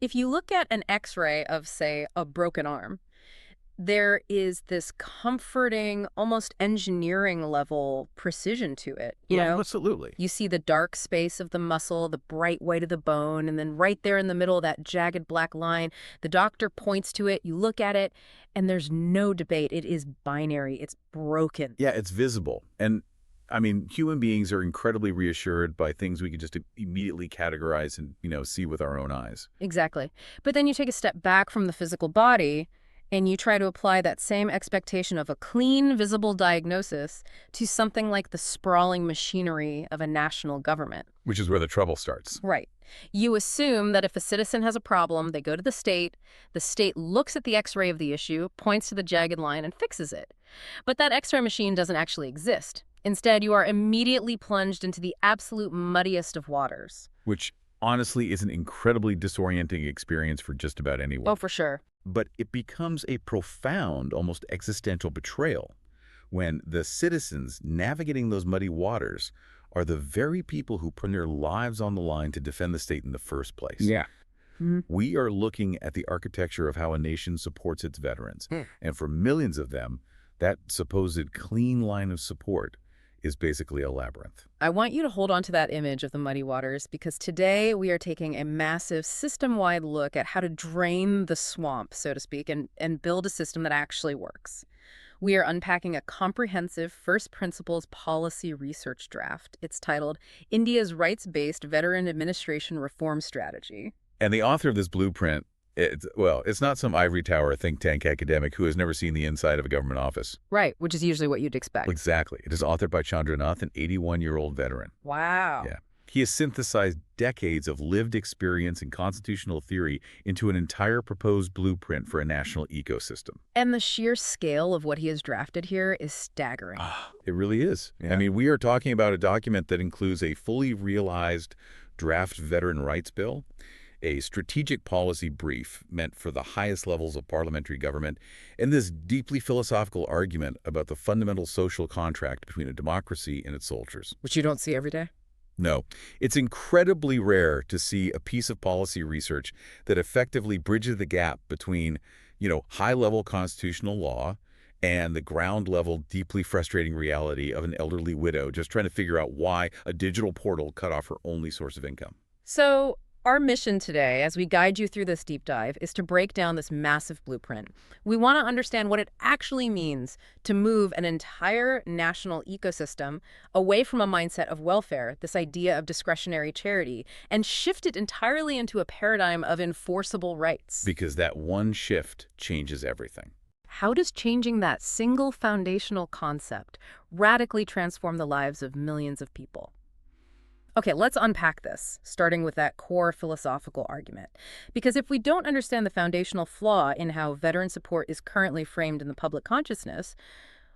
If you look at an X-ray of, say, a broken arm, there is this comforting, almost engineering level precision to it. Well, absolutely. You see the dark space of the muscle, the bright white of the bone, and then right there in the middle, that jagged black line. The doctor points to it, you look at it, and there's no debate. It is binary. It's broken. Yeah, it's visible. And I mean, human beings are incredibly reassured by things we can just immediately categorize and, see with our own eyes. Exactly. But then you take a step back from the physical body, and you try to apply that same expectation of a clean, visible diagnosis to something like the sprawling machinery of a national government. Which is where the trouble starts. Right. You assume that if a citizen has a problem, they go to the state looks at the X-ray of the issue, points to the jagged line, and fixes it. But that X-ray machine doesn't actually exist. Instead, you are immediately plunged into the absolute muddiest of waters. Which, honestly, is an incredibly disorienting experience for just about anyone. Oh, for sure. But it becomes a profound, almost existential betrayal when the citizens navigating those muddy waters are the very people who put their lives on the line to defend the state in the first place. Yeah. We are looking at the architecture of how a nation supports its veterans. And for millions of them, that supposed clean line of support is basically a labyrinth. I want you to hold on to that image of the muddy waters because today we are taking a massive system-wide look at how to drain the swamp, so to speak, and build a system that actually works. We are unpacking a comprehensive first principles policy research draft. It's titled India's Rights-Based Veteran Administration Reform Strategy. And the author of this blueprint, it's not some ivory tower think tank academic who has never seen the inside of a government office. Right, which is usually what you'd expect. Exactly. It is authored by Chandranath, an 81-year-old veteran. Wow. Yeah. He has synthesized decades of lived experience and constitutional theory into an entire proposed blueprint for a national ecosystem. And the sheer scale of what he has drafted here is staggering. It really is. Yeah. I mean, we are talking about a document that includes a fully realized draft veteran rights bill, a strategic policy brief meant for the highest levels of parliamentary government, and this deeply philosophical argument about the fundamental social contract between a democracy and its soldiers. Which you don't see every day. No, it's incredibly rare to see a piece of policy research that effectively bridges the gap between, high-level constitutional law and the ground-level, deeply frustrating reality of an elderly widow just trying to figure out why a digital portal cut off her only source of income. So our mission today, as we guide you through this deep dive, is to break down this massive blueprint. We want to understand what it actually means to move an entire national ecosystem away from a mindset of welfare, this idea of discretionary charity, and shift it entirely into a paradigm of enforceable rights. Because that one shift changes everything. How does changing that single foundational concept radically transform the lives of millions of people? Okay, let's unpack this, starting with that core philosophical argument. Because if we don't understand the foundational flaw in how veteran support is currently framed in the public consciousness,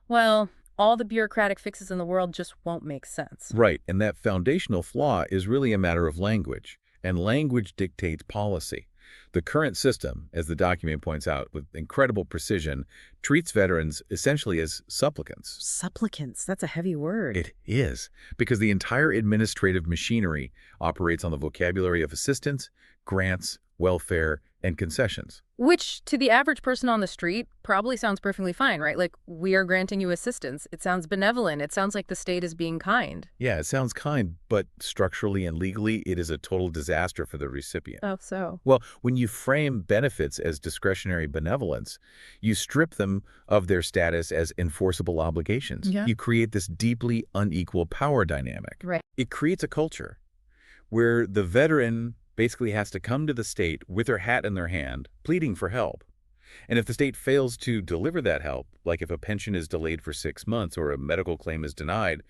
well, all the bureaucratic fixes in the world just won't make sense. Right, and that foundational flaw is really a matter of language, and language dictates policy. The current system, as the document points out with incredible precision, treats veterans essentially as supplicants. Supplicants, that's a heavy word. It is, because the entire administrative machinery operates on the vocabulary of assistance, grants, welfare, and concessions. Which, to the average person on the street, probably sounds perfectly fine, right? Like, we are granting you assistance. It sounds benevolent. It sounds like the state is being kind. Yeah, it sounds kind, but structurally and legally, it is a total disaster for the recipient. Oh, so? Well, when you frame benefits as discretionary benevolence, you strip them of their status as enforceable obligations. Yeah. You create this deeply unequal power dynamic. Right. It creates a culture where the veteran basically has to come to the state with their hat in their hand, pleading for help. And if the state fails to deliver that help, like if a pension is delayed for 6 months or a medical claim is denied,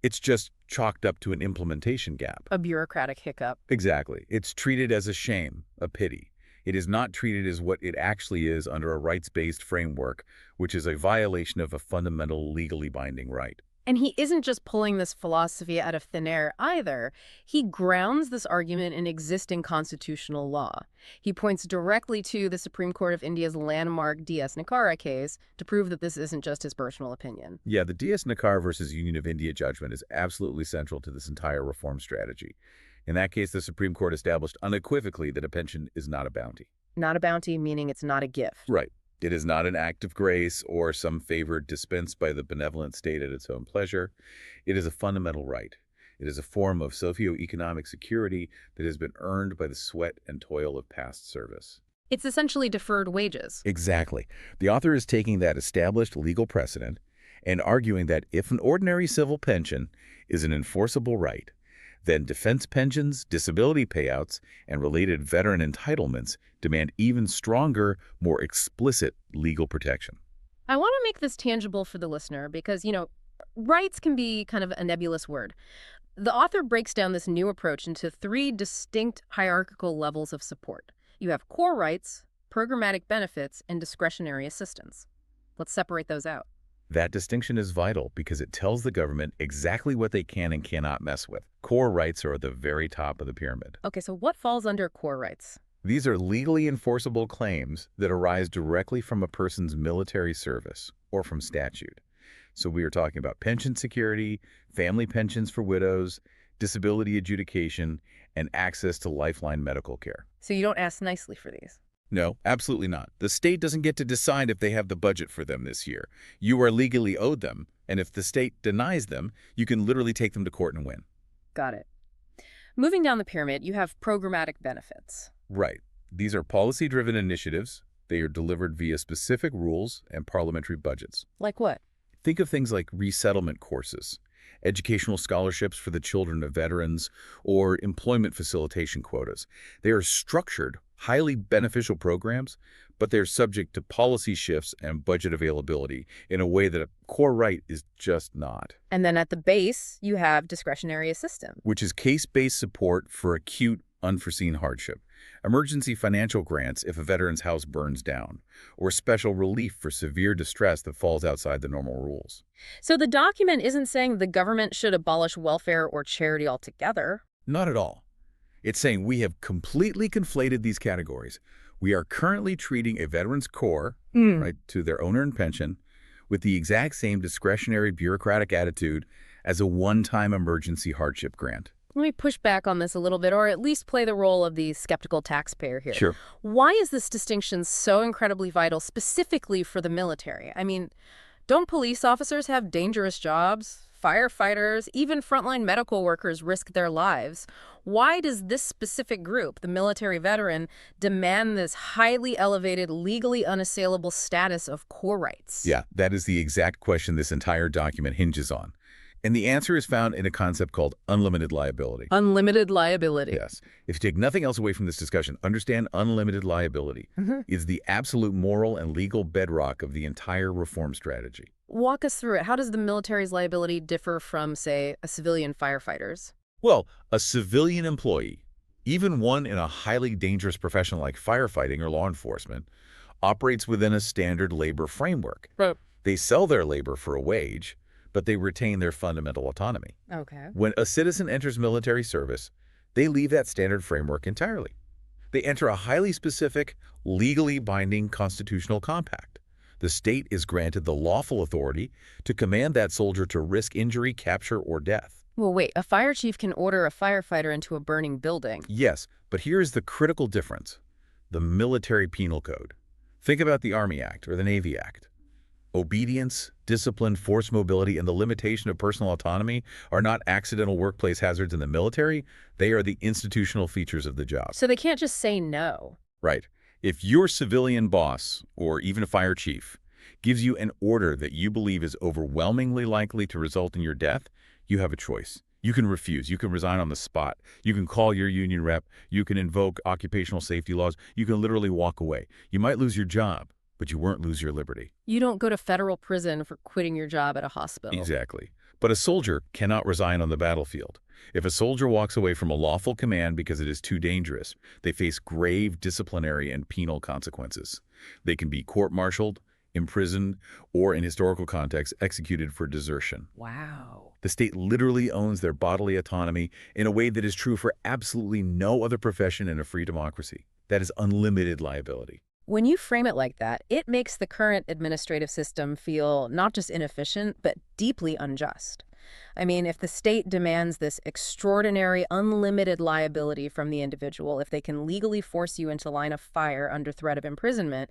it's just chalked up to an implementation gap. A bureaucratic hiccup. Exactly. It's treated as a shame, a pity. It is not treated as what it actually is under a rights-based framework, which is a violation of a fundamental legally binding right. And he isn't just pulling this philosophy out of thin air either. He grounds this argument in existing constitutional law. He points directly to the Supreme Court of India's landmark D.S. Nakara case to prove that this isn't just his personal opinion. Yeah, the D.S. Nakara versus Union of India judgment is absolutely central to this entire reform strategy. In that case, the Supreme Court established unequivocally that a pension is not a bounty. Not a bounty, meaning it's not a gift. Right. It is not an act of grace or some favor dispensed by the benevolent state at its own pleasure. It is a fundamental right. It is a form of socioeconomic security that has been earned by the sweat and toil of past service. It's essentially deferred wages. Exactly. The author is taking that established legal precedent and arguing that if an ordinary civil pension is an enforceable right, then defense pensions, disability payouts, and related veteran entitlements demand even stronger, more explicit legal protection. I want to make this tangible for the listener because, rights can be kind of a nebulous word. The author breaks down this new approach into 3 distinct hierarchical levels of support. You have core rights, programmatic benefits, and discretionary assistance. Let's separate those out. That distinction is vital because it tells the government exactly what they can and cannot mess with. Core rights are at the very top of the pyramid. Okay, so what falls under core rights? These are legally enforceable claims that arise directly from a person's military service or from statute. So we are talking about pension security, family pensions for widows, disability adjudication, and access to lifeline medical care. So you don't ask nicely for these? No, absolutely not. The state doesn't get to decide if they have the budget for them this year. You are legally owed them, and if the state denies them, you can literally take them to court and win. Got it. Moving down the pyramid, you have programmatic benefits. Right. These are policy-driven initiatives. They are delivered via specific rules and parliamentary budgets. Like what? Think of things like resettlement courses, educational scholarships for the children of veterans, or employment facilitation quotas. They are structured, highly beneficial programs, but they're subject to policy shifts and budget availability in a way that a core right is just not. And then at the base, you have discretionary assistance. Which is case-based support for acute, unforeseen hardship. Emergency financial grants if a veteran's house burns down, or special relief for severe distress that falls outside the normal rules. So the document isn't saying the government should abolish welfare or charity altogether. Not at all. It's saying we have completely conflated these categories. We are currently treating a veteran's core, right, to their unearned pension, with the exact same discretionary bureaucratic attitude as a one-time emergency hardship grant. Let me push back on this a little bit, or at least play the role of the skeptical taxpayer here. Sure. Why is this distinction so incredibly vital specifically for the military? I mean, don't police officers have dangerous jobs? Firefighters, even frontline medical workers risk their lives. Why does this specific group, the military veteran, demand this highly elevated, legally unassailable status of core rights? Yeah, that is the exact question this entire document hinges on. And the answer is found in a concept called unlimited liability. Unlimited liability. Yes. If you take nothing else away from this discussion, understand unlimited liability is the absolute moral and legal bedrock of the entire reform strategy. Walk us through it. How does the military's liability differ from, say, a civilian firefighter's? Well, a civilian employee, even one in a highly dangerous profession like firefighting or law enforcement, operates within a standard labor framework. Right. They sell their labor for a wage, but they retain their fundamental autonomy. Okay. When a citizen enters military service, they leave that standard framework entirely. They enter a highly specific, legally binding constitutional compact. The state is granted the lawful authority to command that soldier to risk injury, capture, or death. Well, wait, a fire chief can order a firefighter into a burning building. Yes, but here's the critical difference. The military penal code. Think about the Army Act or the Navy Act. Obedience, discipline, forced mobility, and the limitation of personal autonomy are not accidental workplace hazards in the military. They are the institutional features of the job. So they can't just say no. Right. If your civilian boss, or even a fire chief, gives you an order that you believe is overwhelmingly likely to result in your death, you have a choice. You can refuse. You can resign on the spot. You can call your union rep. You can invoke occupational safety laws. You can literally walk away. You might lose your job, but you won't lose your liberty. You don't go to federal prison for quitting your job at a hospital. Exactly. But a soldier cannot resign on the battlefield. If a soldier walks away from a lawful command because it is too dangerous, they face grave disciplinary and penal consequences. They can be court-martialed, imprisoned, or in historical contexts, executed for desertion. Wow. The state literally owns their bodily autonomy in a way that is true for absolutely no other profession in a free democracy. That is unlimited liability. When you frame it like that, it makes the current administrative system feel not just inefficient, but deeply unjust. I mean, if the state demands this extraordinary, unlimited liability from the individual, if they can legally force you into line of fire under threat of imprisonment,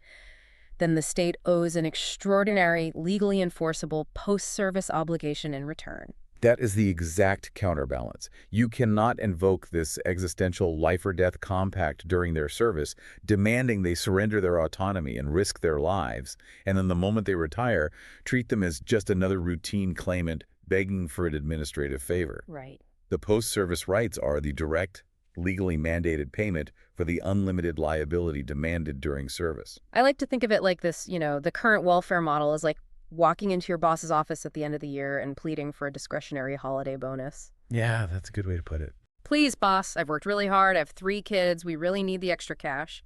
then the state owes an extraordinary, legally enforceable post-service obligation in return. That is the exact counterbalance. You cannot invoke this existential life or death compact during their service, demanding they surrender their autonomy and risk their lives, and then the moment they retire, treat them as just another routine claimant begging for an administrative favor. Right. The post-service rights are the direct, legally mandated payment for the unlimited liability demanded during service. I like to think of it like this, the current welfare model is like walking into your boss's office at the end of the year and pleading for a discretionary holiday bonus. Yeah, that's a good way to put it. Please, boss, I've worked really hard. I have 3 kids. We really need the extra cash.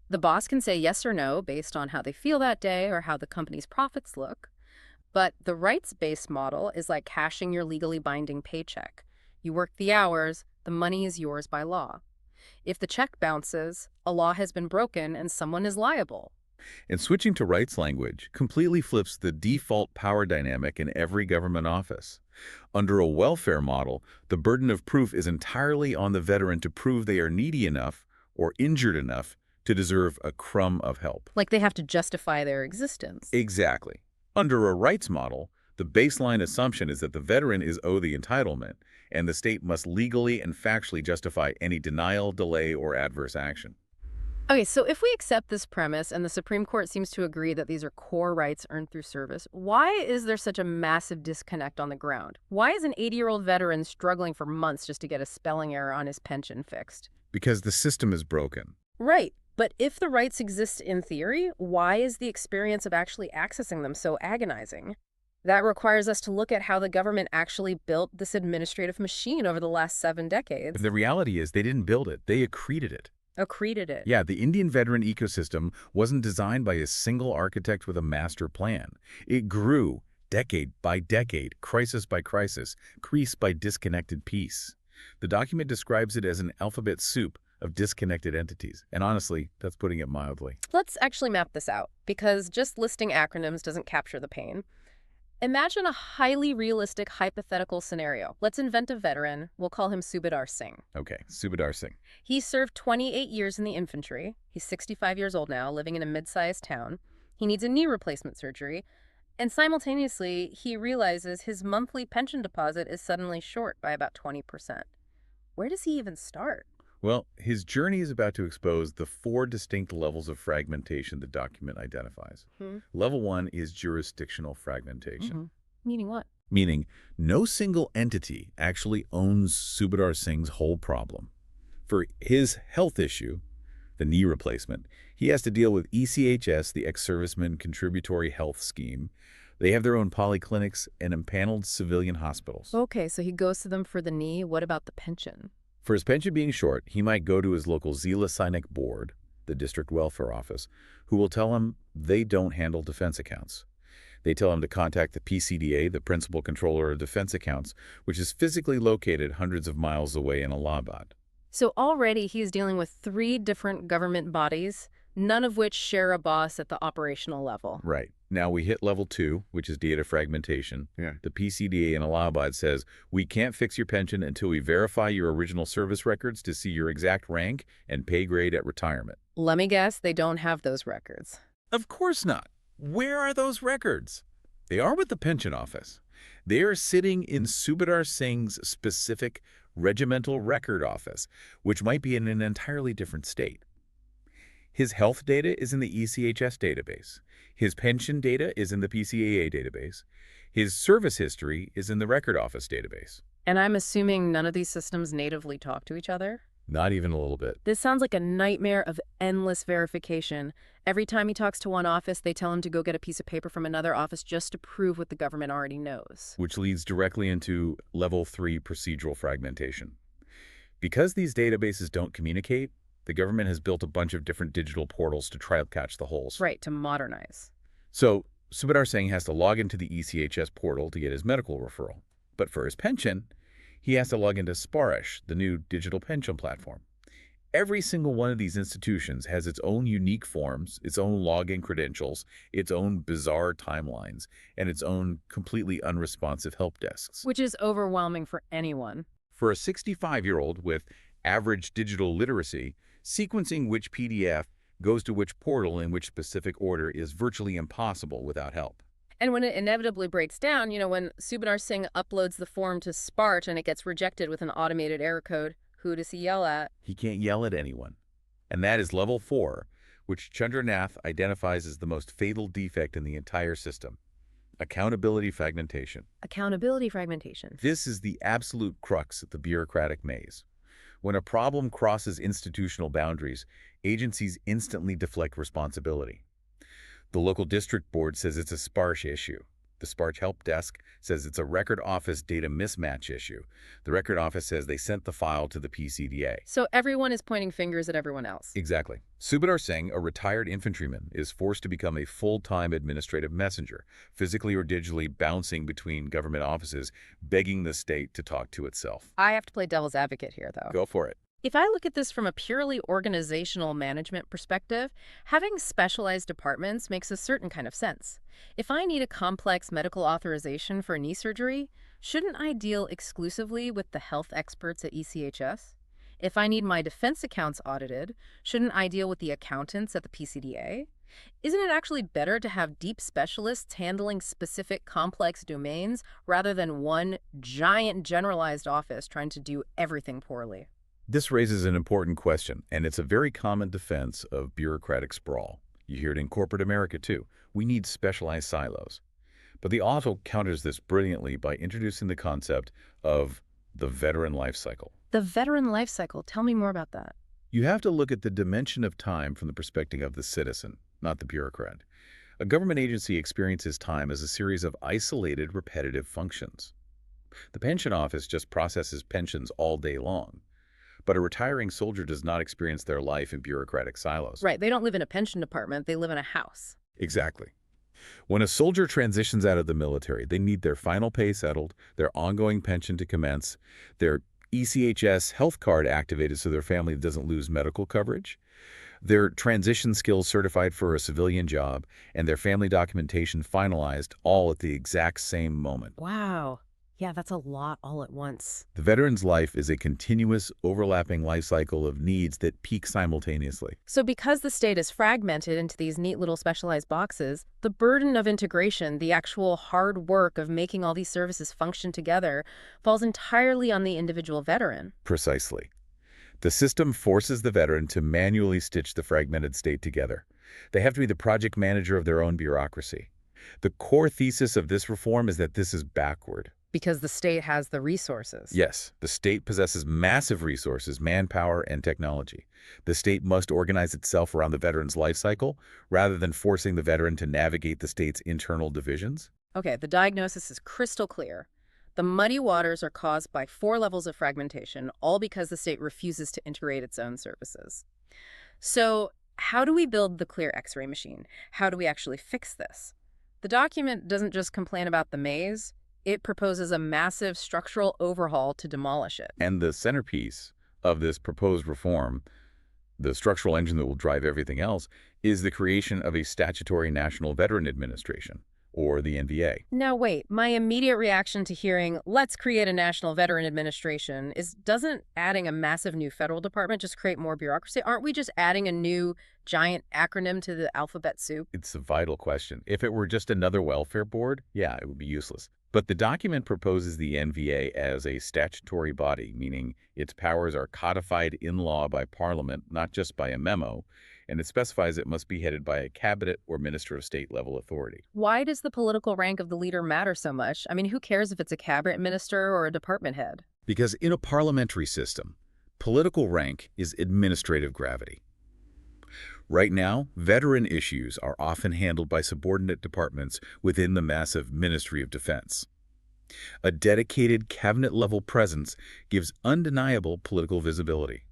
The boss can say yes or no based on how they feel that day or how the company's profits look. But the rights-based model is like cashing your legally binding paycheck. You work the hours, the money is yours by law. If the check bounces, a law has been broken and someone is liable. And switching to rights language completely flips the default power dynamic in every government office. Under a welfare model, the burden of proof is entirely on the veteran to prove they are needy enough or injured enough to deserve a crumb of help. Like they have to justify their existence. Exactly. Under a rights model, the baseline assumption is that the veteran is owed the entitlement, and the state must legally and factually justify any denial, delay, or adverse action. Okay, so if we accept this premise, and the Supreme Court seems to agree that these are core rights earned through service, why is there such a massive disconnect on the ground? Why is an 80-year-old veteran struggling for months just to get a spelling error on his pension fixed? Because the system is broken. Right, but if the rights exist in theory, why is the experience of actually accessing them so agonizing? That requires us to look at how the government actually built this administrative machine over the last 7 decades. The reality is they didn't build it, they accreted it. Accreted it. Yeah, the Indian veteran ecosystem wasn't designed by a single architect with a master plan. It grew decade by decade, crisis by crisis, crease by disconnected piece. The document describes it as an alphabet soup of disconnected entities. And honestly, that's putting it mildly. Let's actually map this out, because just listing acronyms doesn't capture the pain. Imagine a highly realistic hypothetical scenario. Let's invent a veteran. We'll call him Subedar Singh. Okay, Subedar Singh. He served 28 years in the infantry. He's 65 years old now, living in a mid-sized town. He needs a knee replacement surgery. And simultaneously, he realizes his monthly pension deposit is suddenly short by about 20%. Where does he even start? Well, his journey is about to expose the 4 distinct levels of fragmentation the document identifies. Level 1 is jurisdictional fragmentation. Meaning what? Meaning, no single entity actually owns Subedar Singh's whole problem. For his health issue, the knee replacement, he has to deal with ECHS, the ex-servicemen contributory health scheme. They have their own polyclinics and empaneled civilian hospitals. Okay, so he goes to them for the knee. What about the pension? For his pension being short, he might go to his local Zila Sainik board, the district welfare office, who will tell him they don't handle defense accounts. They tell him to contact the PCDA, the Principal Controller of Defense Accounts, which is physically located hundreds of miles away in Allahabad. So already he's dealing with 3 different government bodies, none of which share a boss at the operational level. Right. Now we hit level 2, which is data fragmentation. The PCDA in Allahabad says, we can't fix your pension until we verify your original service records to see your exact rank and pay grade at retirement. Let me guess, they don't have those records. Of course not. Where are those records? They are with the pension office. They are sitting in Subedar Singh's specific regimental record office, which might be in an entirely different state. His health data is in the ECHS database. His pension data is in the PCAA database. His service history is in the record office database. And I'm assuming none of these systems natively talk to each other? Not even a little bit. This sounds like a nightmare of endless verification. Every time he talks to one office, they tell him to go get a piece of paper from another office just to prove what the government already knows. Which leads directly into level 3 procedural fragmentation. Because these databases don't communicate, the government has built a bunch of different digital portals to try to catch the holes. Right, to modernize. So Subedar Singh has to log into the ECHS portal to get his medical referral. But for his pension, he has to log into Sparish, the new digital pension platform. Every single one of these institutions has its own unique forms, its own login credentials, its own bizarre timelines, and its own completely unresponsive help desks. Which is overwhelming for anyone. For a 65-year-old with average digital literacy, sequencing which PDF goes to which portal in which specific order is virtually impossible without help. And when it inevitably breaks down, when Subinar Singh uploads the form to Spark and it gets rejected with an automated error code, who does he yell at? He can't yell at anyone. And that is level 4, which Chandranath identifies as the most fatal defect in the entire system. Accountability fragmentation. Accountability fragmentation. This is the absolute crux of the bureaucratic maze. When a problem crosses institutional boundaries, agencies instantly deflect responsibility. The local district board says it's a Sparsh issue. The Sparsh help desk says it's a record office data mismatch issue. The record office says they sent the file to the PCDA. So everyone is pointing fingers at everyone else. Exactly. Subedar Singh, a retired infantryman, is forced to become a full-time administrative messenger, physically or digitally bouncing between government offices, begging the state to talk to itself. I have to play devil's advocate here, though. Go for it. If I look at this from a purely organizational management perspective, having specialized departments makes a certain kind of sense. If I need a complex medical authorization for knee surgery, shouldn't I deal exclusively with the health experts at ECHS? If I need my defense accounts audited, shouldn't I deal with the accountants at the PCDA? Isn't it actually better to have deep specialists handling specific complex domains rather than one giant generalized office trying to do everything poorly? This raises an important question, and it's a very common defense of bureaucratic sprawl. You hear it in corporate America, too. We need specialized silos. But the author counters this brilliantly by introducing the concept of the veteran life cycle. The veteran life cycle. Tell me more about that. You have to look at the dimension of time from the perspective of the citizen, not the bureaucrat. A government agency experiences time as a series of isolated, repetitive functions. The pension office just processes pensions all day long. But a retiring soldier does not experience their life in bureaucratic silos. Right. They don't live in a pension department. They live in a house. Exactly. When a soldier transitions out of the military, they need their final pay settled, their ongoing pension to commence, their ECHS health card activated so their family doesn't lose medical coverage, their transition skills certified for a civilian job, and their family documentation finalized all at the exact same moment. Wow. Yeah, that's a lot all at once. The veteran's life is a continuous, overlapping life cycle of needs that peak simultaneously. So because the state is fragmented into these neat little specialized boxes, the burden of integration, the actual hard work of making all these services function together, falls entirely on the individual veteran. Precisely. The system forces the veteran to manually stitch the fragmented state together. They have to be the project manager of their own bureaucracy. The core thesis of this reform is that this is backward. Because the state has the resources. Yes, the state possesses massive resources, manpower, and technology. The state must organize itself around the veteran's life cycle rather than forcing the veteran to navigate the state's internal divisions. Okay, the diagnosis is crystal clear. The muddy waters are caused by 4 levels of fragmentation, all because the state refuses to integrate its own services. So how do we build the clear X-ray machine? How do we actually fix this? The document doesn't just complain about the maze. It proposes a massive structural overhaul to demolish it. And the centerpiece of this proposed reform, the structural engine that will drive everything else, is the creation of a statutory National Veteran Administration, or the NVA. Now wait, my immediate reaction to hearing, let's create a National Veteran Administration, is doesn't adding a massive new federal department just create more bureaucracy? Aren't we just adding a new giant acronym to the alphabet soup? It's a vital question. If it were just another welfare board, yeah, it would be useless. But the document proposes the NVA as a statutory body, meaning its powers are codified in law by Parliament, not just by a memo, and it specifies it must be headed by a cabinet or minister of state-level authority. Why does the political rank of the leader matter so much? I mean, who cares if it's a cabinet minister or a department head? Because in a parliamentary system, political rank is administrative gravity. Right now, veteran issues are often handled by subordinate departments within the massive Ministry of Defense. A dedicated cabinet-level presence gives undeniable political visibility.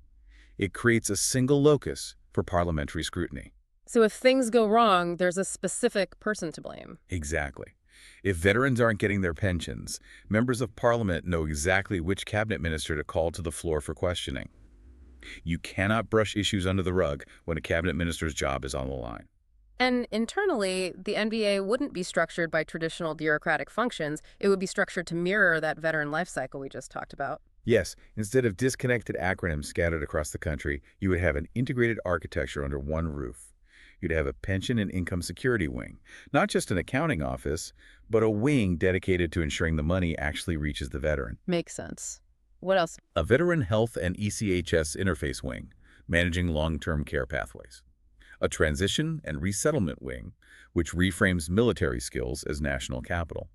It creates a single locus for parliamentary scrutiny. So if things go wrong, there's a specific person to blame. Exactly. If veterans aren't getting their pensions, members of parliament know exactly which cabinet minister to call to the floor for questioning. You cannot brush issues under the rug when a cabinet minister's job is on the line. And internally, the NBA wouldn't be structured by traditional bureaucratic functions. It would be structured to mirror that veteran life cycle we just talked about. Yes, instead of disconnected acronyms scattered across the country, you would have an integrated architecture under one roof. You'd have a pension and income security wing, not just an accounting office, but a wing dedicated to ensuring the money actually reaches the veteran. Makes sense. What else? A veteran health and ECHS interface wing, managing long-term care pathways. A transition and resettlement wing, which reframes military skills as national capital.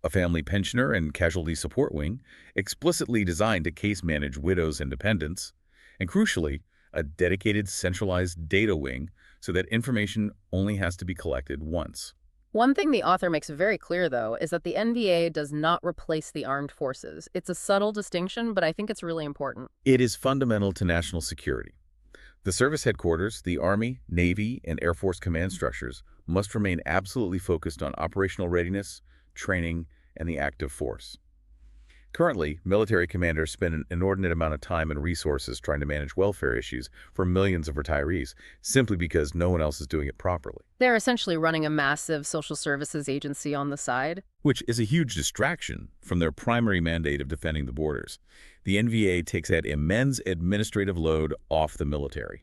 A family pensioner and casualty support wing, explicitly designed to case manage widows and dependents. And crucially, a dedicated centralized data wing so that information only has to be collected once. One thing the author makes very clear, though, is that the NBA does not replace the armed forces. It's a subtle distinction, but I think it's really important. It is fundamental to national security. The service headquarters, the Army, Navy, and Air Force command structures must remain absolutely focused on operational readiness, training, and the active force. Currently, military commanders spend an inordinate amount of time and resources trying to manage welfare issues for millions of retirees, simply because no one else is doing it properly. They're essentially running a massive social services agency on the side. Which is a huge distraction from their primary mandate of defending the borders. The NVA takes that immense administrative load off the military.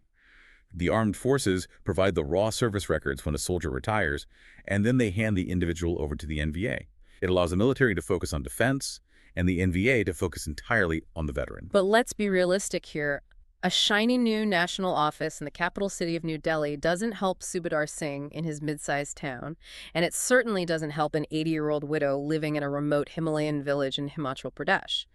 The armed forces provide the raw service records when a soldier retires, and then they hand the individual over to the NVA. It allows the military to focus on defense, and the NVA to focus entirely on the veteran. But let's be realistic here. A shiny new national office in the capital city of New Delhi doesn't help Subedar Singh in his mid-sized town, and it certainly doesn't help an 80-year-old widow living in a remote Himalayan village in Himachal Pradesh.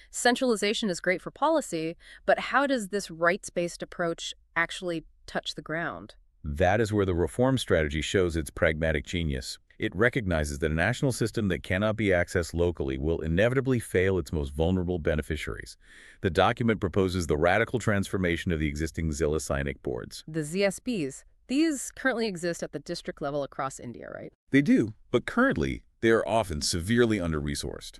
Centralization is great for policy, but how does this rights-based approach actually touch the ground? That is where the reform strategy shows its pragmatic genius. It recognizes that a national system that cannot be accessed locally will inevitably fail its most vulnerable beneficiaries. The document proposes the radical transformation of the existing Zilla-Sainik boards. The ZSBs, these currently exist at the district level across India, right? They do, but currently they are often severely under-resourced.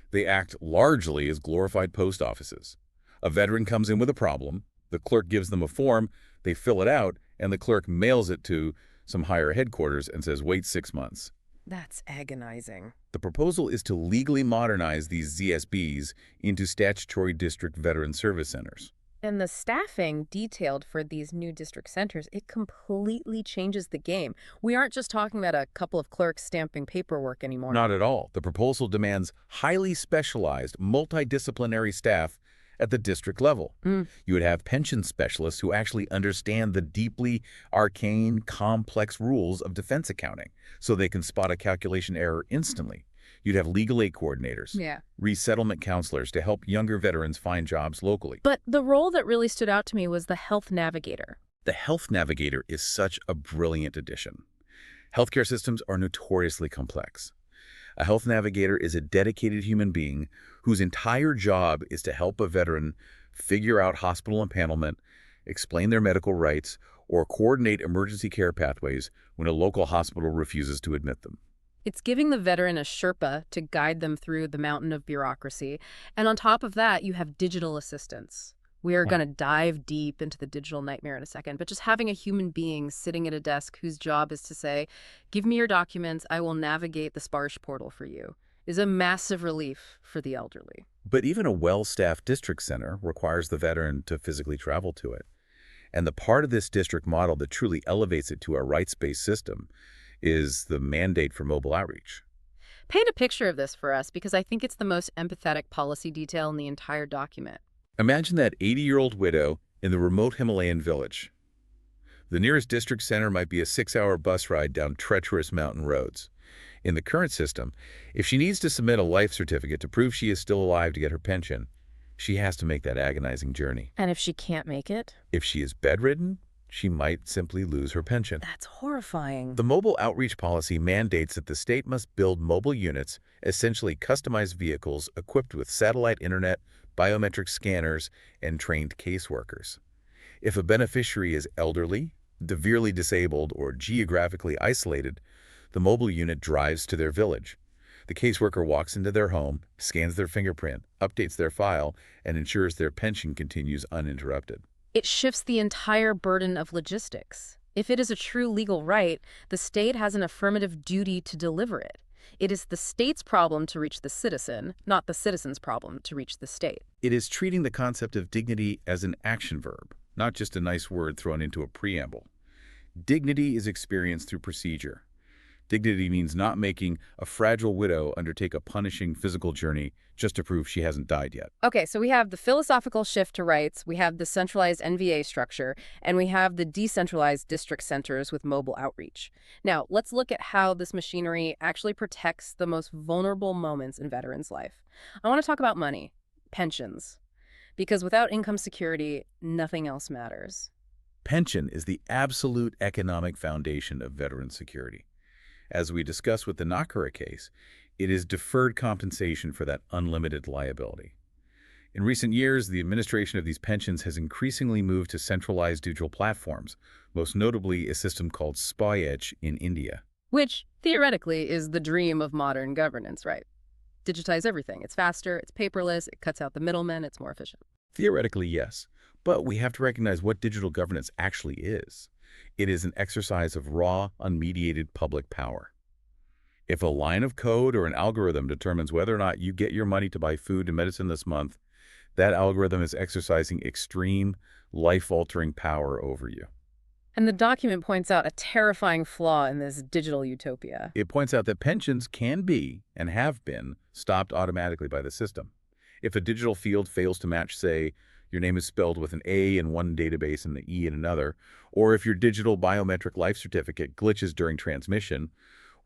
They act largely as glorified post offices. A veteran comes in with a problem, the clerk gives them a form, they fill it out, and the clerk mails it to some higher headquarters and says, wait 6 months. That's agonizing. The proposal is to legally modernize these ZSBs into statutory district veteran service centers. And the staffing detailed for these new district centers, it completely changes the game. We aren't just talking about a couple of clerks stamping paperwork anymore. Not at all. The proposal demands highly specialized, multidisciplinary staff at the district level. You would have pension specialists who actually understand the deeply arcane, complex rules of defense accounting, so they can spot a calculation error instantly. You'd have legal aid coordinators, resettlement counselors to help younger veterans find jobs locally. But the role that really stood out to me was the health navigator. The health navigator is such a brilliant addition. Healthcare systems are notoriously complex. A health navigator is a dedicated human being whose entire job is to help a veteran figure out hospital empanelment, explain their medical rights, or coordinate emergency care pathways when a local hospital refuses to admit them. It's giving the veteran a Sherpa to guide them through the mountain of bureaucracy. And on top of that, you have digital assistants. We are going to dive deep into the digital nightmare in a second, but just having a human being sitting at a desk whose job is to say, give me your documents, I will navigate the Sparsh portal for you, is a massive relief for the elderly. But even a well-staffed district center requires the veteran to physically travel to it. And the part of this district model that truly elevates it to a rights-based system is the mandate for mobile outreach. Paint a picture of this for us, because I think it's the most empathetic policy detail in the entire document. Imagine that 80-year-old widow in the remote Himalayan village. The nearest district center might be a 6-hour bus ride down treacherous mountain roads. In the current system, if she needs to submit a life certificate to prove she is still alive to get her pension, she has to make that agonizing journey. And if she can't make it? If she is bedridden, she might simply lose her pension. That's horrifying. The mobile outreach policy mandates that the state must build mobile units, essentially customized vehicles equipped with satellite internet, biometric scanners, and trained caseworkers. If a beneficiary is elderly, severely disabled, or geographically isolated, the mobile unit drives to their village. The caseworker walks into their home, scans their fingerprint, updates their file, and ensures their pension continues uninterrupted. It shifts the entire burden of logistics. If it is a true legal right, the state has an affirmative duty to deliver it. It is the state's problem to reach the citizen, not the citizen's problem to reach the state. It is treating the concept of dignity as an action verb, not just a nice word thrown into a preamble. Dignity is experienced through procedure. Dignity means not making a fragile widow undertake a punishing physical journey just to prove she hasn't died yet. Okay, so we have the philosophical shift to rights, we have the centralized NVA structure, and we have the decentralized district centers with mobile outreach. Now, let's look at how this machinery actually protects the most vulnerable moments in veterans' life. I want to talk about money, pensions, because without income security, nothing else matters. Pension is the absolute economic foundation of veteran security. As we discussed with the Nakara case, it is deferred compensation for that unlimited liability. In recent years, the administration of these pensions has increasingly moved to centralized digital platforms, most notably a system called SPY-Edge in India. Which, theoretically, is the dream of modern governance, right? Digitize everything. It's faster, it's paperless, it cuts out the middlemen, it's more efficient. Theoretically, yes, but we have to recognize what digital governance actually is. It is an exercise of raw, unmediated public power. If a line of code or an algorithm determines whether or not you get your money to buy food and medicine this month, that algorithm is exercising extreme, life-altering power over you. And the document points out a terrifying flaw in this digital utopia. It points out that pensions can be, and have been, stopped automatically by the system. If a digital field fails to match, say, your name is spelled with an A in one database and the E in another, or if your digital biometric life certificate glitches during transmission,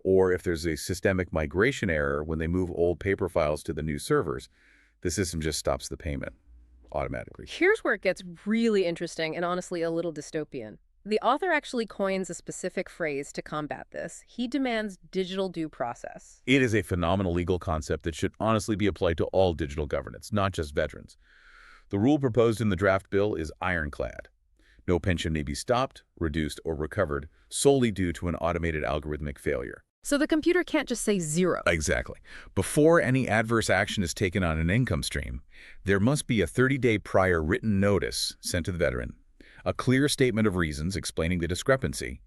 or if there's a systemic migration error when they move old paper files to the new servers, the system just stops the payment automatically. Here's where it gets really interesting and honestly a little dystopian. The author actually coins a specific phrase to combat this. He demands digital due process. It is a phenomenal legal concept that should honestly be applied to all digital governance, not just veterans. The rule proposed in the draft bill is ironclad. No pension may be stopped, reduced, or recovered solely due to an automated algorithmic failure. So the computer can't just say zero. Exactly. Before any adverse action is taken on an income stream, there must be a 30-day prior written notice sent to the veteran, a clear statement of reasons explaining the discrepancy,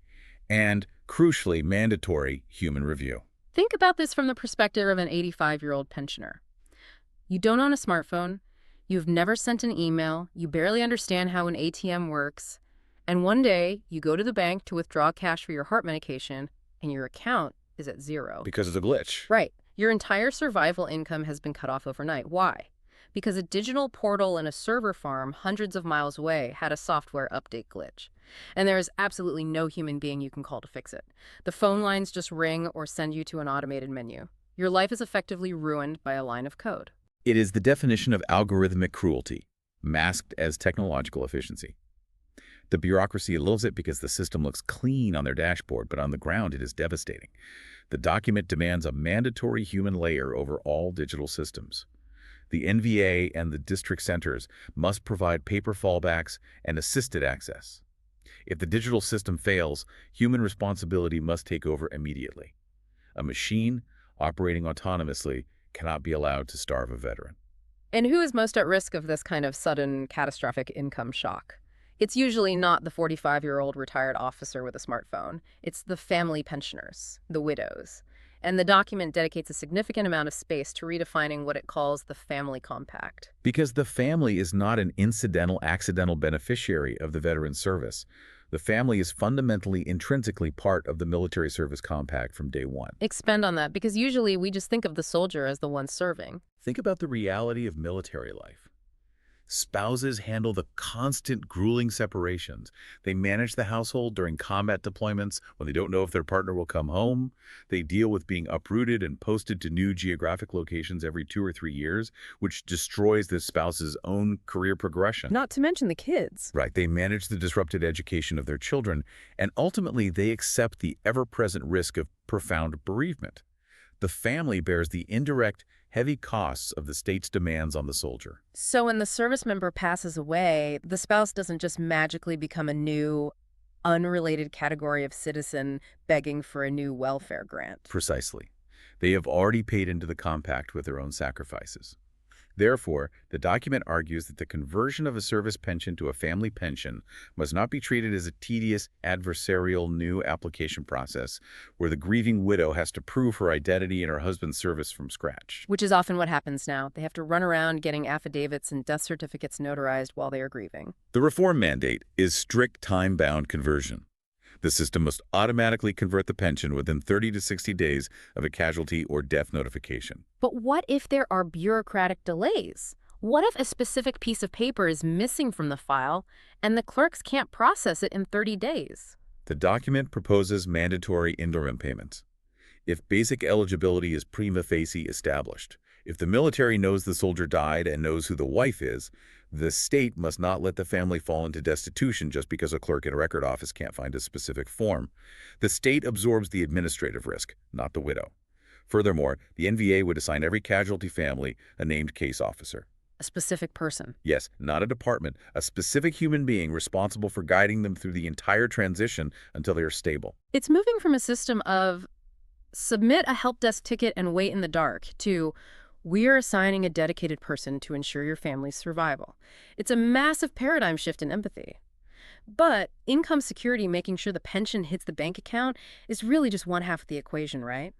and, crucially, mandatory human review. Think about this from the perspective of an 85-year-old pensioner. You don't own a smartphone, you've never sent an email, you barely understand how an ATM works, and one day you go to the bank to withdraw cash for your heart medication, and your account is at zero. Because it's a glitch. Right. Your entire survival income has been cut off overnight. Why? Because a digital portal in a server farm hundreds of miles away had a software update glitch. And there is absolutely no human being you can call to fix it. The phone lines just ring or send you to an automated menu. Your life is effectively ruined by a line of code. It is the definition of algorithmic cruelty, masked as technological efficiency. The bureaucracy loves it because the system looks clean on their dashboard, but on the ground it is devastating. The document demands a mandatory human layer over all digital systems. The NVA and the district centers must provide paper fallbacks and assisted access. If the digital system fails, human responsibility must take over immediately. A machine operating autonomously cannot be allowed to starve a veteran. And who is most at risk of this kind of sudden catastrophic income shock? It's usually not the 45-year-old retired officer with a smartphone. It's the family pensioners, the widows. And the document dedicates a significant amount of space to redefining what it calls the family compact. Because the family is not an incidental, accidental beneficiary of the veteran's service. The family is fundamentally, intrinsically part of the military service compact from day one. Expand on that, because usually we just think of the soldier as the one serving. Think about the reality of military life. Spouses handle the constant, grueling separations. They manage the household during combat deployments when they don't know if their partner will come home. They deal with being uprooted and posted to new geographic locations every 2 or 3 years, which destroys the spouse's own career progression. Not to mention the kids. Right. They manage the disrupted education of their children, and ultimately they accept the ever-present risk of profound bereavement. The family bears the indirect, heavy costs of the state's demands on the soldier. So when the service member passes away, the spouse doesn't just magically become a new, unrelated category of citizen begging for a new welfare grant. Precisely. They have already paid into the compact with their own sacrifices. Therefore, the document argues that the conversion of a service pension to a family pension must not be treated as a tedious, adversarial new application process where the grieving widow has to prove her identity and her husband's service from scratch. Which is often what happens now. They have to run around getting affidavits and death certificates notarized while they are grieving. The reform mandate is strict time-bound conversion. The system must automatically convert the pension within 30 to 60 days of a casualty or death notification. But what if there are bureaucratic delays? What if a specific piece of paper is missing from the file and the clerks can't process it in 30 days? The document proposes mandatory interim payments. If basic eligibility is prima facie established, if the military knows the soldier died and knows who the wife is, the state must not let the family fall into destitution just because a clerk at a record office can't find a specific form. The state absorbs the administrative risk, not the widow. Furthermore, the NVA would assign every casualty family a named case officer. A specific person. Yes, not a department, a specific human being responsible for guiding them through the entire transition until they are stable. It's moving from a system of submit a help desk ticket and wait in the dark to we're assigning a dedicated person to ensure your family's survival. It's a massive paradigm shift in empathy. But income security, making sure the pension hits the bank account, is really just one half of the equation, right?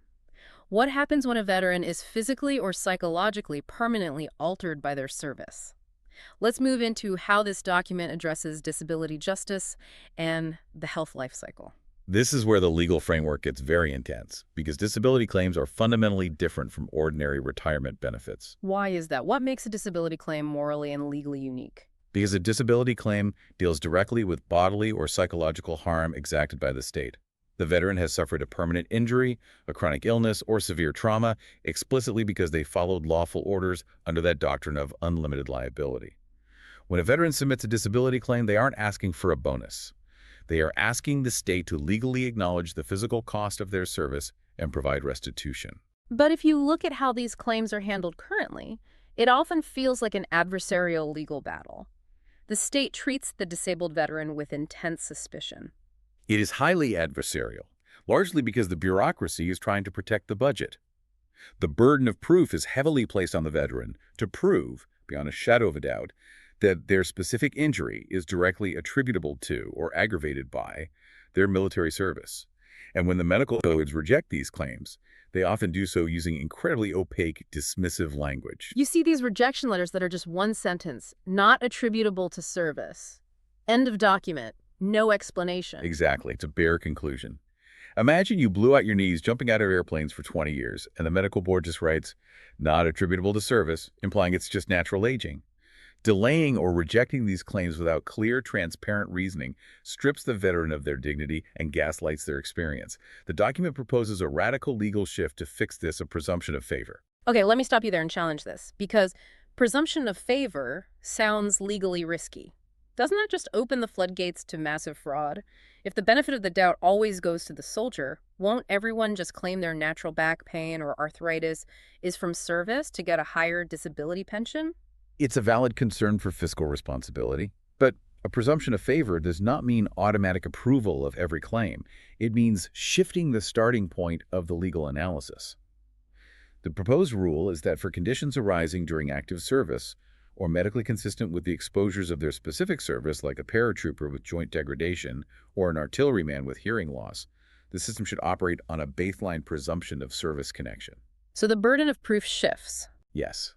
What happens when a veteran is physically or psychologically permanently altered by their service? Let's move into how this document addresses disability justice and the health life cycle. This is where the legal framework gets very intense, because disability claims are fundamentally different from ordinary retirement benefits. Why is that? What makes a disability claim morally and legally unique? Because a disability claim deals directly with bodily or psychological harm exacted by the state. The veteran has suffered a permanent injury, a chronic illness, or severe trauma explicitly because they followed lawful orders under that doctrine of unlimited liability. When a veteran submits a disability claim, they aren't asking for a bonus. They are asking the state to legally acknowledge the physical cost of their service and provide restitution. But if you look at how these claims are handled currently, it often feels like an adversarial legal battle. The state treats the disabled veteran with intense suspicion. It is highly adversarial, largely because the bureaucracy is trying to protect the budget. The burden of proof is heavily placed on the veteran to prove, beyond a shadow of a doubt, that their specific injury is directly attributable to or aggravated by their military service. And when the medical codes reject these claims, they often do so using incredibly opaque, dismissive language. You see these rejection letters that are just one sentence, not attributable to service. End of document. No explanation. Exactly. It's a bare conclusion. Imagine you blew out your knees jumping out of airplanes for 20 years, and the medical board just writes, not attributable to service, implying it's just natural aging. Delaying or rejecting these claims without clear, transparent reasoning strips the veteran of their dignity and gaslights their experience. The document proposes a radical legal shift to fix this, a presumption of favor. Okay, let me stop you there and challenge this, because presumption of favor sounds legally risky. Doesn't that just open the floodgates to massive fraud? If the benefit of the doubt always goes to the soldier, won't everyone just claim their natural back pain or arthritis is from service to get a higher disability pension? It's a valid concern for fiscal responsibility, but a presumption of favor does not mean automatic approval of every claim. It means shifting the starting point of the legal analysis. The proposed rule is that for conditions arising during active service or medically consistent with the exposures of their specific service, like a paratrooper with joint degradation or an artilleryman with hearing loss, the system should operate on a baseline presumption of service connection. So the burden of proof shifts. Yes.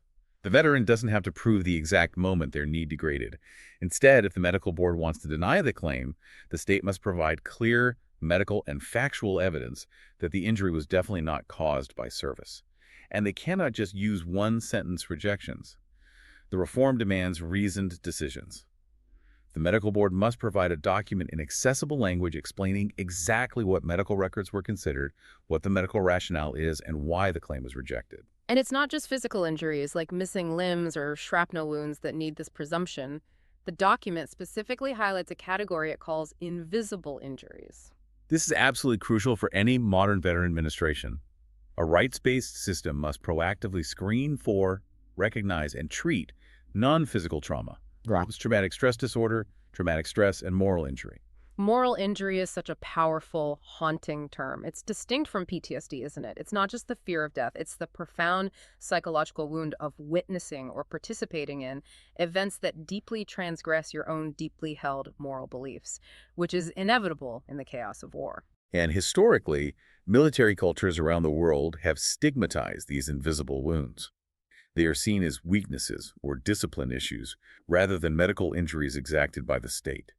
The veteran doesn't have to prove the exact moment their knee degraded. Instead, if the medical board wants to deny the claim, the state must provide clear medical and factual evidence that the injury was definitely not caused by service. And they cannot just use one-sentence rejections. The reform demands reasoned decisions. The medical board must provide a document in accessible language explaining exactly what medical records were considered, what the medical rationale is, and why the claim was rejected. And it's not just physical injuries like missing limbs or shrapnel wounds that need this presumption. The document specifically highlights a category it calls invisible injuries. This is absolutely crucial for any modern veteran administration. A rights-based system must proactively screen for, recognize, and treat non-physical trauma, traumatic stress disorder, traumatic stress, and moral injury. Moral injury is such a powerful, haunting term. It's distinct from PTSD, isn't it? It's not just the fear of death, it's the profound psychological wound of witnessing or participating in events that deeply transgress your own deeply held moral beliefs, which is inevitable in the chaos of war. And historically, military cultures around the world have stigmatized these invisible wounds. They are seen as weaknesses or discipline issues rather than medical injuries exacted by the state.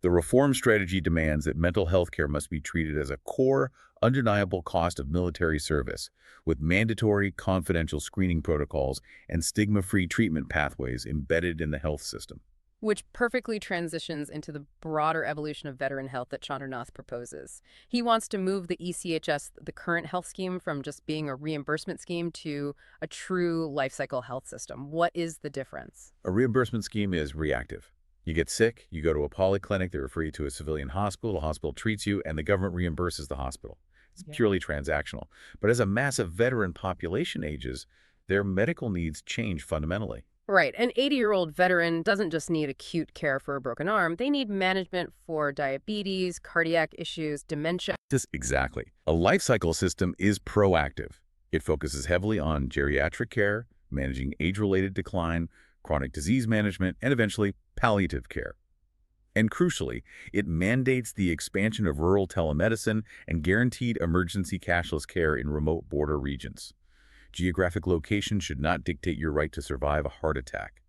The reform strategy demands that mental health care must be treated as a core, undeniable cost of military service, with mandatory, confidential screening protocols and stigma-free treatment pathways embedded in the health system. Which perfectly transitions into the broader evolution of veteran health that Chandranath proposes. He wants to move the ECHS, the current health scheme, from just being a reimbursement scheme to a true life cycle health system. What is the difference? A reimbursement scheme is reactive. You get sick, you go to a polyclinic, they refer you to a civilian hospital, the hospital treats you, and the government reimburses the hospital. It's purely transactional. But as a massive veteran population ages, their medical needs change fundamentally. Right. An 80-year-old veteran doesn't just need acute care for a broken arm. They need management for diabetes, cardiac issues, dementia. Exactly. A life cycle system is proactive. It focuses heavily on geriatric care, managing age-related decline, chronic disease management, and eventually palliative care. And crucially, it mandates the expansion of rural telemedicine and guaranteed emergency cashless care in remote border regions. Geographic location should not dictate your right to survive a heart attack.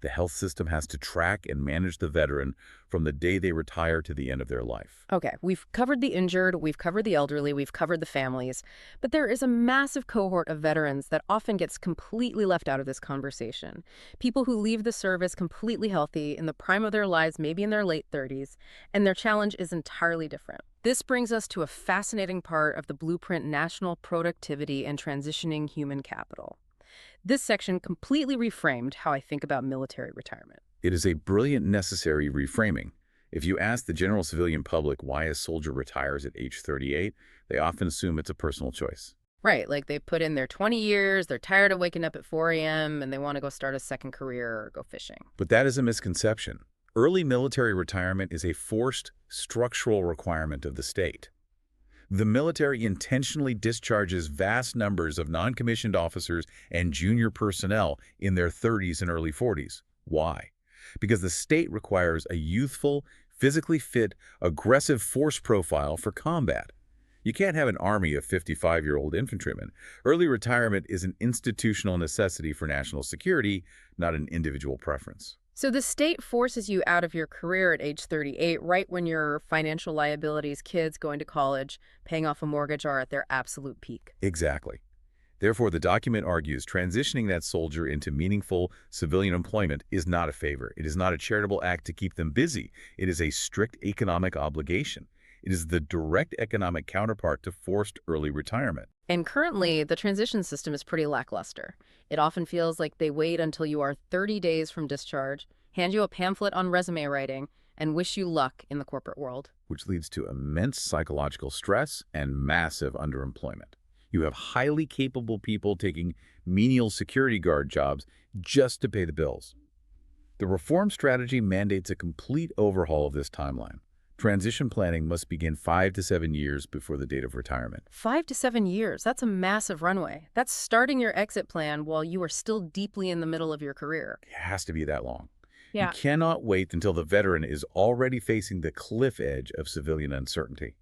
The health system has to track and manage the veteran from the day they retire to the end of their life. Okay, we've covered the injured, we've covered the elderly, we've covered the families, but there is a massive cohort of veterans that often gets completely left out of this conversation. People who leave the service completely healthy, in the prime of their lives, maybe in their late 30s, and their challenge is entirely different. This brings us to a fascinating part of the Blueprint National Productivity and Transitioning Human Capital. This section completely reframed how I think about military retirement. It is a brilliant, necessary reframing. If you ask the general civilian public why a soldier retires at age 38, they often assume it's a personal choice. Right, like they put in their 20 years, they're tired of waking up at 4 a.m., and they want to go start a second career or go fishing. But that is a misconception. Early military retirement is a forced, structural requirement of the state. The military intentionally discharges vast numbers of non-commissioned officers and junior personnel in their 30s and early 40s. Why? Because the state requires a youthful, physically fit, aggressive force profile for combat. You can't have an army of 55-year-old infantrymen. Early retirement is an institutional necessity for national security, not an individual preference. So the state forces you out of your career at age 38, right when your financial liabilities, kids going to college, paying off a mortgage are at their absolute peak. Exactly. Therefore, the document argues transitioning that soldier into meaningful civilian employment is not a favor. It is not a charitable act to keep them busy. It is a strict economic obligation. It is the direct economic counterpart to forced early retirement. And currently, the transition system is pretty lackluster. It often feels like they wait until you are 30 days from discharge, hand you a pamphlet on resume writing, and wish you luck in the corporate world. Which leads to immense psychological stress and massive underemployment. You have highly capable people taking menial security guard jobs just to pay the bills. The reform strategy mandates a complete overhaul of this timeline. Transition planning must begin 5 to 7 years before the date of retirement. 5 to 7 years, that's a massive runway. That's starting your exit plan while you are still deeply in the middle of your career. It has to be that long. Yeah. You cannot wait until the veteran is already facing the cliff edge of civilian uncertainty.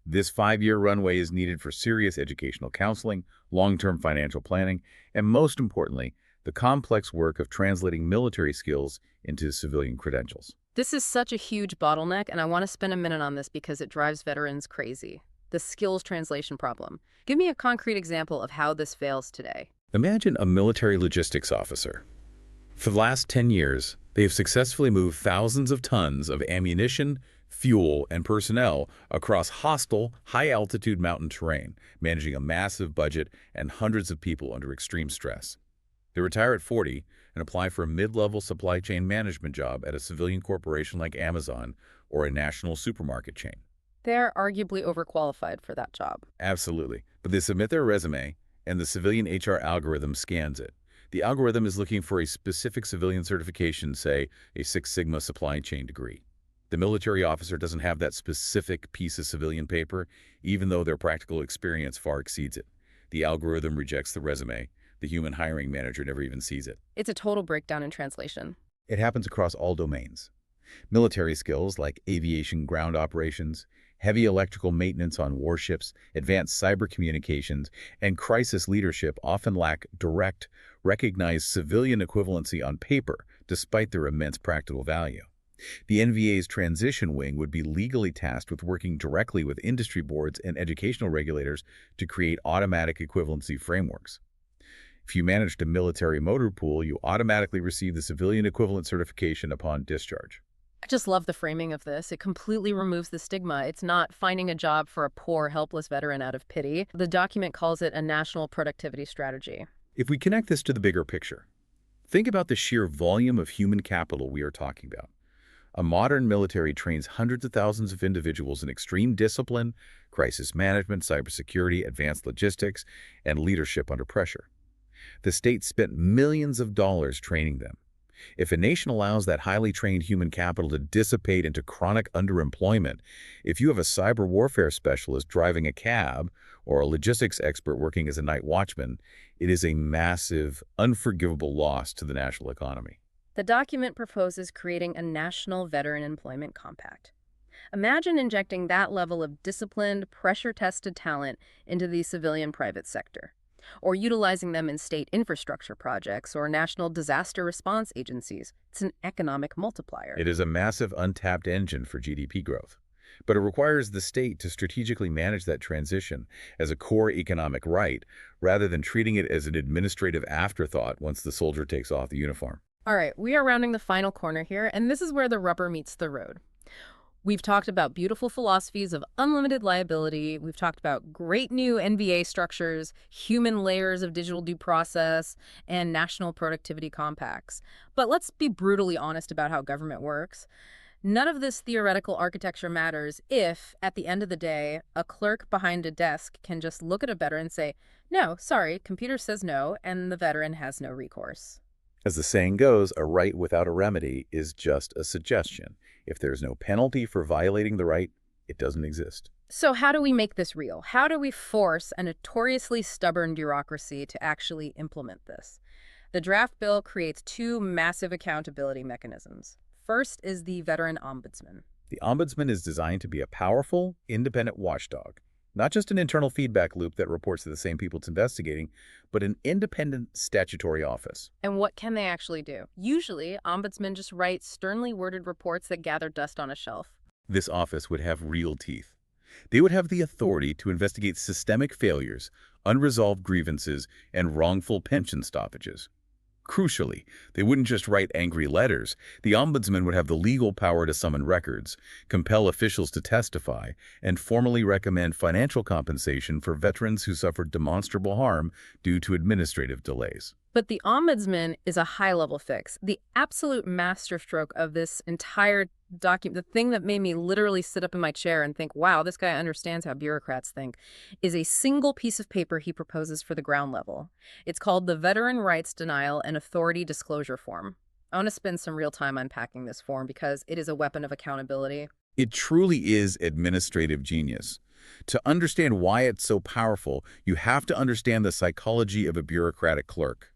This 5-year runway is needed for serious educational counseling, long-term financial planning, and most importantly, the complex work of translating military skills into civilian credentials. This is such a huge bottleneck, and I want to spend a minute on this because it drives veterans crazy. The skills translation problem. Give me a concrete example of how this fails today. Imagine a military logistics officer. For the last 10 years, they have successfully moved thousands of tons of ammunition, fuel, and personnel across hostile, high-altitude mountain terrain, managing a massive budget and hundreds of people under extreme stress. They retire at 40 and apply for a mid-level supply chain management job at a civilian corporation like Amazon or a national supermarket chain. They're arguably overqualified for that job. Absolutely. But they submit their resume, and the civilian HR algorithm scans it. The algorithm is looking for a specific civilian certification, say a Six Sigma supply chain degree. The military officer doesn't have that specific piece of civilian paper, even though their practical experience far exceeds it. The algorithm rejects the resume. The human hiring manager never even sees it. It's a total breakdown in translation. It happens across all domains. Military skills like aviation ground operations, heavy electrical maintenance on warships, advanced cyber communications, and crisis leadership often lack direct, recognized civilian equivalency on paper, despite their immense practical value. The NVA's transition wing would be legally tasked with working directly with industry boards and educational regulators to create automatic equivalency frameworks. If you managed a military motor pool, you automatically receive the civilian equivalent certification upon discharge. I just love the framing of this. It completely removes the stigma. It's not finding a job for a poor, helpless veteran out of pity. The document calls it a national productivity strategy. If we connect this to the bigger picture, think about the sheer volume of human capital we are talking about. A modern military trains hundreds of thousands of individuals in extreme discipline, crisis management, cybersecurity, advanced logistics, and leadership under pressure. The state spent millions of dollars training them. If a nation allows that highly trained human capital to dissipate into chronic underemployment, if you have a cyber warfare specialist driving a cab or a logistics expert working as a night watchman, it is a massive, unforgivable loss to the national economy. The document proposes creating a national veteran employment compact. Imagine injecting that level of disciplined, pressure-tested talent into the civilian private sector, or utilizing them in state infrastructure projects or national disaster response agencies. It's an economic multiplier. It is a massive untapped engine for GDP growth, but it requires the state to strategically manage that transition as a core economic right rather than treating it as an administrative afterthought once the soldier takes off the uniform. All right, we are rounding the final corner here, and this is where the rubber meets the road. We've talked about beautiful philosophies of unlimited liability. We've talked about great new NVA structures, human layers of digital due process, and national productivity compacts. But let's be brutally honest about how government works. None of this theoretical architecture matters if, at the end of the day, a clerk behind a desk can just look at a veteran and say, "No, sorry, computer says no," and the veteran has no recourse. As the saying goes, a right without a remedy is just a suggestion. If there's no penalty for violating the right, it doesn't exist. So how do we make this real? How do we force a notoriously stubborn bureaucracy to actually implement this? The draft bill creates two massive accountability mechanisms. First is the veteran ombudsman. The ombudsman is designed to be a powerful, independent watchdog, not just an internal feedback loop that reports to the same people it's investigating, but an independent statutory office. And what can they actually do? Usually, ombudsmen just write sternly worded reports that gather dust on a shelf. This office would have real teeth. They would have the authority to investigate systemic failures, unresolved grievances, and wrongful pension stoppages. Crucially, they wouldn't just write angry letters. The ombudsman would have the legal power to summon records, compel officials to testify, and formally recommend financial compensation for veterans who suffered demonstrable harm due to administrative delays. But the ombudsman is a high-level fix. The absolute masterstroke of this entire document, the thing that made me literally sit up in my chair and think, wow, this guy understands how bureaucrats think, is a single piece of paper he proposes for the ground level. It's called the Veteran Rights Denial and Authority Disclosure Form. I want to spend some real time unpacking this form because it is a weapon of accountability. It truly is administrative genius. To understand why it's so powerful, you have to understand the psychology of a bureaucratic clerk.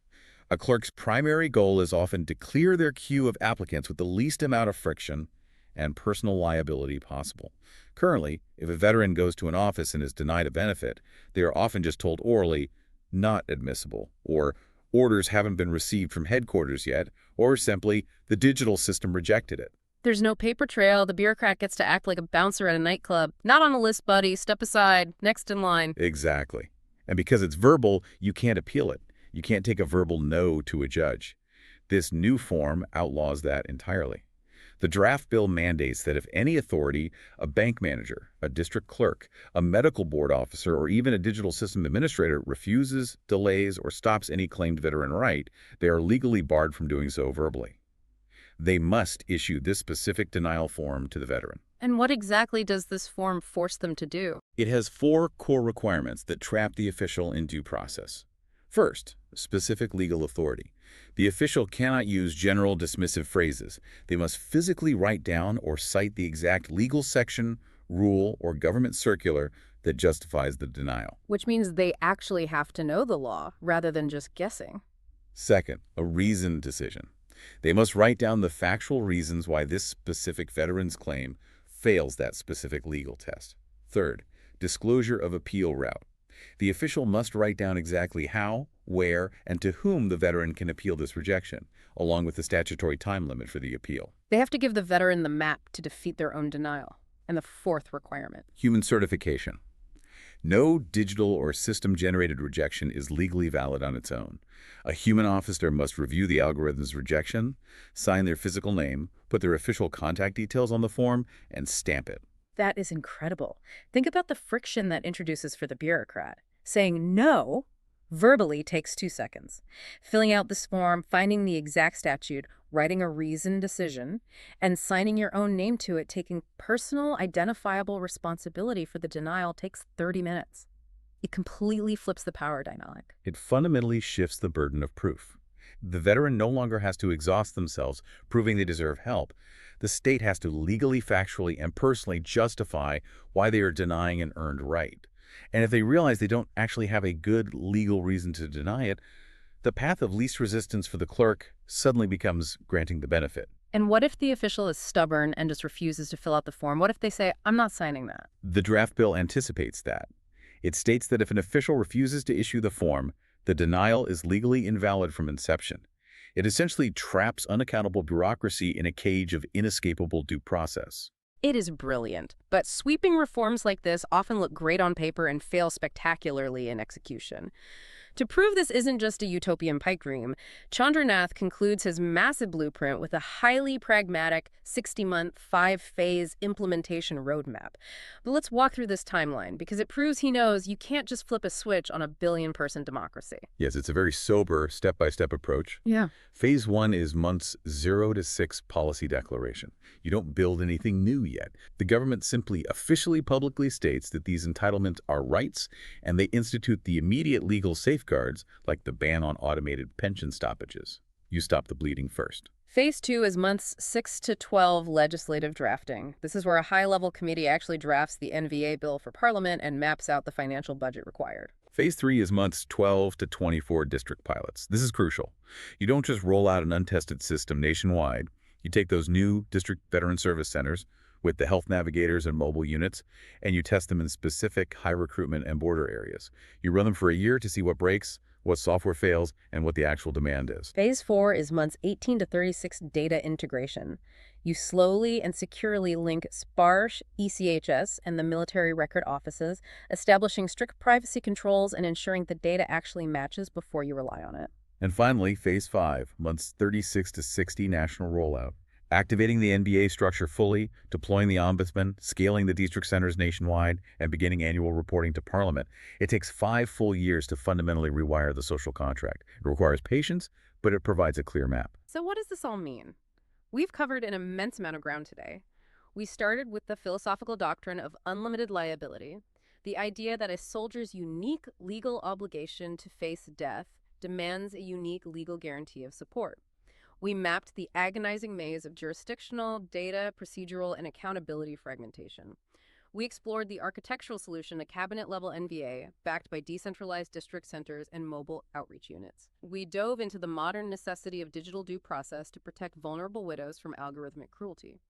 A clerk's primary goal is often to clear their queue of applicants with the least amount of friction and personal liability possible. Currently, if a veteran goes to an office and is denied a benefit, they are often just told orally, "not admissible," or "orders haven't been received from headquarters yet," or simply, "the digital system rejected it." There's no paper trail. The bureaucrat gets to act like a bouncer at a nightclub. Not on the list, buddy. Step aside. Next in line. Exactly. And because it's verbal, you can't appeal it. You can't take a verbal no to a judge. This new form outlaws that entirely. The draft bill mandates that if any authority, a bank manager, a district clerk, a medical board officer, or even a digital system administrator refuses, delays, or stops any claimed veteran right, they are legally barred from doing so verbally. They must issue this specific denial form to the veteran. And what exactly does this form force them to do? It has 4 core requirements that trap the official in due process. First, specific legal authority. The official cannot use general dismissive phrases. They must physically write down or cite the exact legal section, rule, or government circular that justifies the denial. Which means they actually have to know the law rather than just guessing. Second, a reasoned decision. They must write down the factual reasons why this specific veteran's claim fails that specific legal test. Third, disclosure of appeal route. The official must write down exactly how, where, and to whom the veteran can appeal this rejection, along with the statutory time limit for the appeal. They have to give the veteran the map to defeat their own denial. And the fourth requirement. Human certification. No digital or system-generated rejection is legally valid on its own. A human officer must review the algorithm's rejection, sign their physical name, put their official contact details on the form, and stamp it. That is incredible. Think about the friction that introduces for the bureaucrat. Saying no verbally takes 2 seconds. Filling out this form, finding the exact statute, writing a reasoned decision, and signing your own name to it, taking personal, identifiable responsibility for the denial takes 30 minutes. It completely flips the power dynamic. It fundamentally shifts the burden of proof. The veteran no longer has to exhaust themselves proving they deserve help. The state has to legally, factually, and personally justify why they are denying an earned right. And if they realize they don't actually have a good legal reason to deny it, the path of least resistance for the clerk suddenly becomes granting the benefit. And what if the official is stubborn and just refuses to fill out the form? What if they say, I'm not signing that? The draft bill anticipates that. It states that if an official refuses to issue the form, the denial is legally invalid from inception. It essentially traps unaccountable bureaucracy in a cage of inescapable due process. It is brilliant, but sweeping reforms like this often look great on paper and fail spectacularly in execution. To prove this isn't just a utopian pipe dream, Chandranath concludes his massive blueprint with a highly pragmatic 60-month, 5-phase implementation roadmap. But let's walk through this timeline, because it proves he knows you can't just flip a switch on a billion-person democracy. Yes, it's a very sober, step-by-step approach. Yeah. Phase 1 is months 0 to 6 policy declaration. You don't build anything new yet. The government simply officially publicly states that these entitlements are rights, and they institute the immediate legal safeguards, like the ban on automated pension stoppages. You stop the bleeding first. Phase 2 is months 6 to 12 legislative drafting. This is where a high-level committee actually drafts the NVA bill for Parliament and maps out the financial budget required. Phase 3 is months 12 to 24 district pilots. This is crucial. You don't just roll out an untested system nationwide. You take those new district veteran service centers with the health navigators and mobile units, and you test them in specific high recruitment and border areas. You run them for a year to see what breaks, what software fails, and what the actual demand is. Phase 4 is months 18 to 36 data integration. You slowly and securely link SPARSH, ECHS, and the military record offices, establishing strict privacy controls and ensuring the data actually matches before you rely on it. And finally, Phase 5, months 36 to 60 national rollout. Activating the NBA structure fully, deploying the ombudsman, scaling the district centers nationwide, and beginning annual reporting to Parliament. It takes 5 full years to fundamentally rewire the social contract. It requires patience, but it provides a clear map. So what does this all mean? We've covered an immense amount of ground today. We started with the philosophical doctrine of unlimited liability, the idea that a soldier's unique legal obligation to face death demands a unique legal guarantee of support. We mapped the agonizing maze of jurisdictional, data, procedural, and accountability fragmentation. We explored the architectural solution, a cabinet-level NVA, backed by decentralized district centers and mobile outreach units. We dove into the modern necessity of digital due process to protect vulnerable widows from algorithmic cruelty.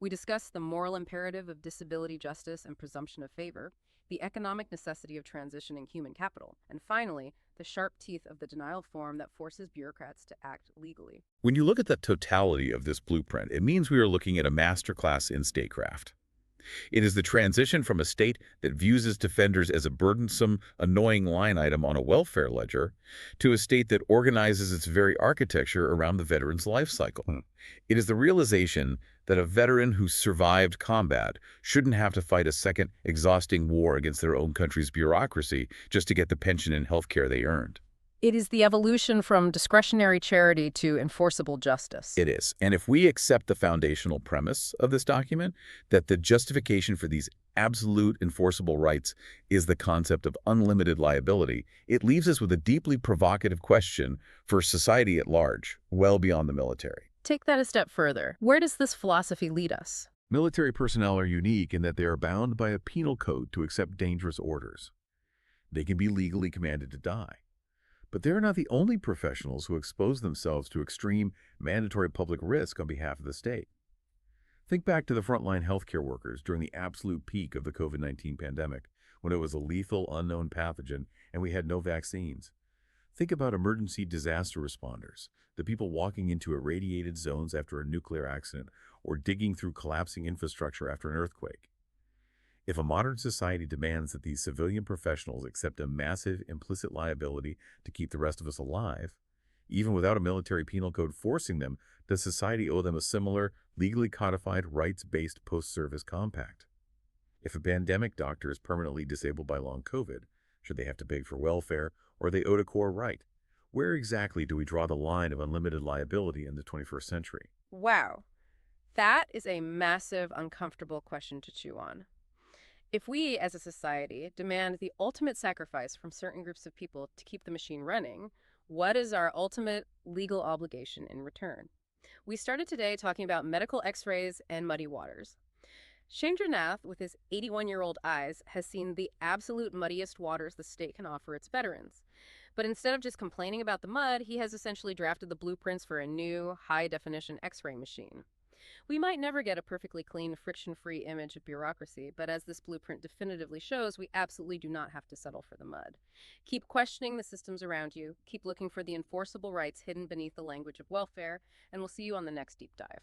We discussed the moral imperative of disability justice and presumption of favor, the economic necessity of transitioning human capital, and finally, the sharp teeth of the denial form that forces bureaucrats to act legally. When you look at the totality of this blueprint, it means we are looking at a masterclass in statecraft. It is the transition from a state that views its defenders as a burdensome, annoying line item on a welfare ledger to a state that organizes its very architecture around the veteran's life cycle. It is the realization that a veteran who survived combat shouldn't have to fight a second exhausting war against their own country's bureaucracy just to get the pension and health care they earned. It is the evolution from discretionary charity to enforceable justice. It is. And if we accept the foundational premise of this document, that the justification for these absolute enforceable rights is the concept of unlimited liability, it leaves us with a deeply provocative question for society at large, well beyond the military. Take that a step further. Where does this philosophy lead us? Military personnel are unique in that they are bound by a penal code to accept dangerous orders. They can be legally commanded to die. But they're not the only professionals who expose themselves to extreme, mandatory public risk on behalf of the state. Think back to the frontline healthcare workers during the absolute peak of the COVID-19 pandemic, when it was a lethal, unknown pathogen and we had no vaccines. Think about emergency disaster responders, the people walking into irradiated zones after a nuclear accident or digging through collapsing infrastructure after an earthquake. If a modern society demands that these civilian professionals accept a massive implicit liability to keep the rest of us alive, even without a military penal code forcing them, does society owe them a similar, legally codified, rights-based post-service compact? If a pandemic doctor is permanently disabled by long COVID, should they have to beg for welfare, or are they owed a core right? Where exactly do we draw the line of unlimited liability in the 21st century? Wow. That is a massive, uncomfortable question to chew on. If we, as a society, demand the ultimate sacrifice from certain groups of people to keep the machine running, what is our ultimate legal obligation in return? We started today talking about medical x-rays and muddy waters. Shendranath, with his 81-year-old eyes, has seen the absolute muddiest waters the state can offer its veterans. But instead of just complaining about the mud, he has essentially drafted the blueprints for a new, high-definition x-ray machine. We might never get a perfectly clean, friction-free image of bureaucracy, but as this blueprint definitively shows, we absolutely do not have to settle for the mud. Keep questioning the systems around you, keep looking for the enforceable rights hidden beneath the language of welfare, and we'll see you on the next deep dive.